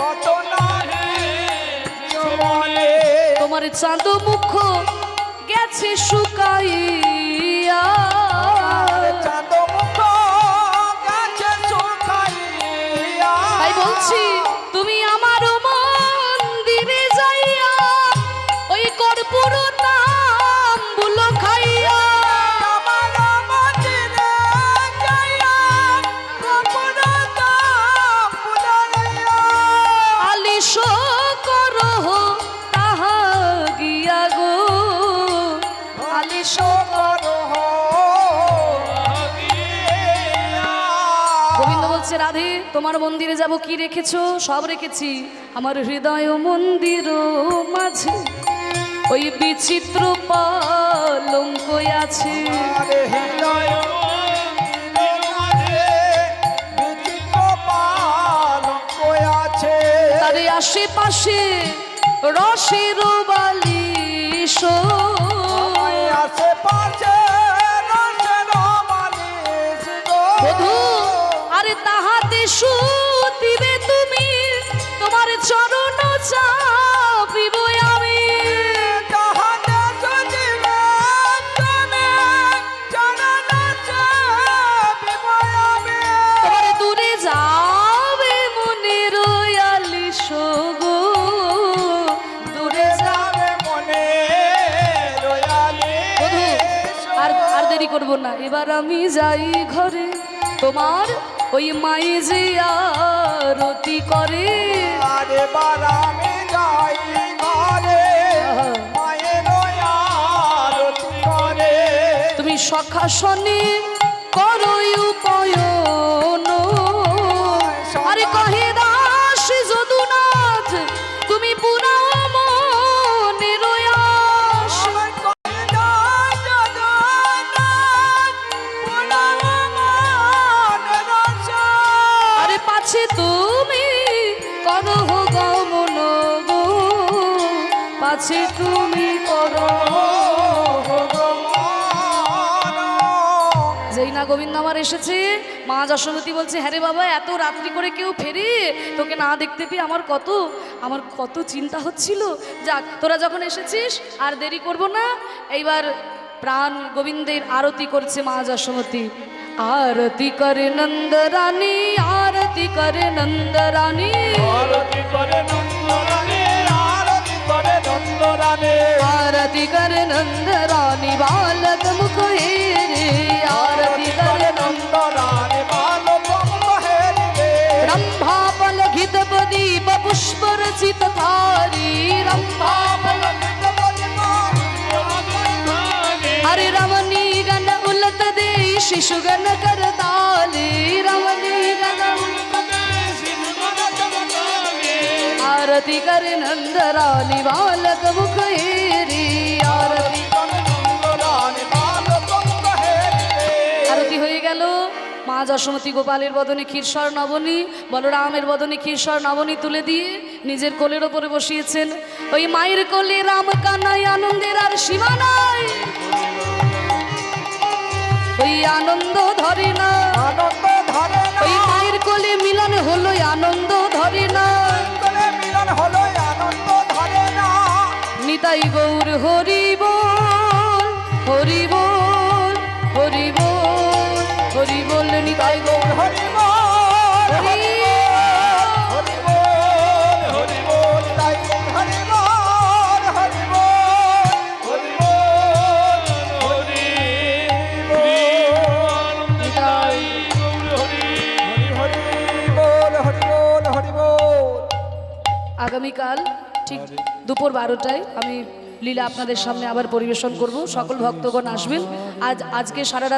কত নাহি চলে।
তোমার চাঁদ মুখ গেছে শুকাইয়া,
চাঁদ মুখ গেছে শুকাইয়া।
তাই বলছি তুমি আমার মন্দিরে যাইয়া, ওই কর্পূর তাম্বুল খাইয়া।
আমার মন্দিরে যাইয়া, কর্পূর তাম্বুল লইয়া।
আলিশ করো তাহা গিয়া গো, আলিশ
করো
গোবিন্দ বলছে রাধে, তোমার মন্দিরে যাব, কি রেখেছো? সব রেখেছি। আমার হৃদয় মন্দির মাঝে ওই বিচিত্র পালঙ্ক আছে।
আরে হৃদয় মাঝে বিচিত্র পালঙ্ক আছে।
তার আশেপাশে রসের বালিশ,
আশেপাশে রসের বালিশ গো।
বধূ আরে তাহাতে শুতিবে তুমি, তোমার চরণ চাপিব আমি।
তাহাতে শুনিবে তুমি, চরণ চাপিব আমি।
তোমার দূরে যাবে মনে রয়ালিশ গো, দূরে যাবে।
যাবে মনে রয়ালি।
বধূ আর আর দেরি করব না, এবার আমি যাই ঘরে। তোমার ওই মাই যে আরতি করে।
আরে বার আমি যাই ঘরে, মায়ের আরতি করে।
তুমি সখা শনি করো উপয়ন, আরে কহে দাস যদুনাথ তুমি পুরাও মনের আশ।
আমার কহে দাস যদুনাথ, পুরাও মনের আশা।
আরে পাছে তুমি করো আছে তুমি করো। যেই না গোবিন্দ আমার এসেছে, মা যশোমতী বলছে, হ্যাঁ রে বাবা, এত রাত্রি করে কেউ ফেরে, তোকে না দেখতে পেয়ে আমার কত চিন্তা হচ্ছিল। যাক, তোরা যখন এসেছিস আর দেরি করব না, এইবার প্রাণ গোবিন্দের আরতি করছে মা যশোমতী। आरती करे नंद रानी, आरती करे नंद रानी,
आरती करे नंद रानी, आरती करे नंद रानी,
आरती करे नंद रानी बालक मुख हेरे, आरती करे
नंद रानी बालक मुख हेरे,
रंभा पलघित प्रदीप पुष्प रचित थारी, रंभा अरे रमणी गण उलत दे शिशुगण कर ताले, रमणी गण आरती करे नंद रानी बालक मुख हेरी, आरती आरती হয়ে গেল। মা যশোমতী গোপালের বদনে ক্ষীরসর নবনী, বলরামের বদনে ক্ষীরসর নবনী তুলে দিয়ে নিজের কোলের ওপরে বসিয়েছেন। ওই মায়ের কোলে রাম কানাই আনন্দের আর সীমা নাই, ওই আনন্দ ধরে না,
আনন্দ ধরে না,
ওই মায়ের কোলে মিলন হলো আনন্দ ধরে না,
কোলে মিলন হলো আনন্দ ধরে না,
নিতাই গৌর হরি বল, হরি বল, হরি বল, হরি বল, নিতাই গৌর
হরি বল, হরি বল, হরি বল, হরি বল, তাই হরি বল, হরি বল, হরি বল,
হরি
নিতাই।
হরি বল, হরি বল, হরি বল।
আগামীকাল ঠিক দুপুর 12টায় আমি লীলা আপনাদের সামনে আবার পরিবেশন করব। সকল ভক্তগণ আসবেন। আজকে সারা রাত